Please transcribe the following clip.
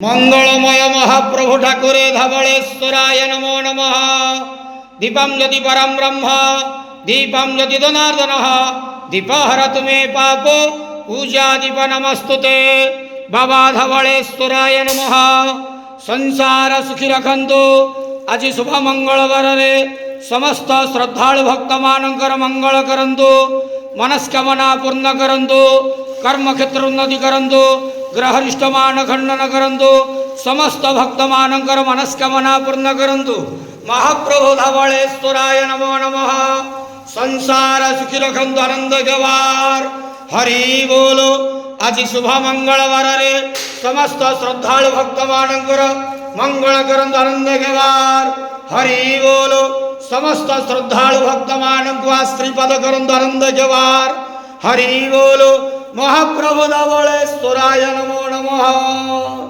मंगलमय महाप्रभु ठाकुरे धवलेश्वराय नमो नमः। दीपं यदि परम ब्रह्म दीपं यदि जनार्दन दीपहरतु मे पापो पूजा दीप नमस्तुते। बाबा धवलेश्वराय नमः। संसार सुखी रखंतु। आज शुभ मंगलवार रे समस्त श्रद्धालु भक्त मानकर मंगल करंतु। मनस्कामना पूर्ण करंतु। कर्म क्षेत्र उन्नति करंतु। ग्रहरिष्ठ मान खंडन करंतु। समस्त भक्त मानकर मनस्कामना पूर्ण करंतु। महाप्रभु धवलेश्वराय नमो नमः। संसार सुखी रखंतु आनंद जवार हरि बोलो। आज शुभ मंगलवार रे समस्त श्रद्धालु भक्त मानकर मंगल करंतु आनंद जवार हरि बोलो। समस्त श्रद्धालु भक्त मानक आश्रीपद करंतु आनंद जवार हरि बोलो। महाप्रभु धवलेश्वराय नमो नमः।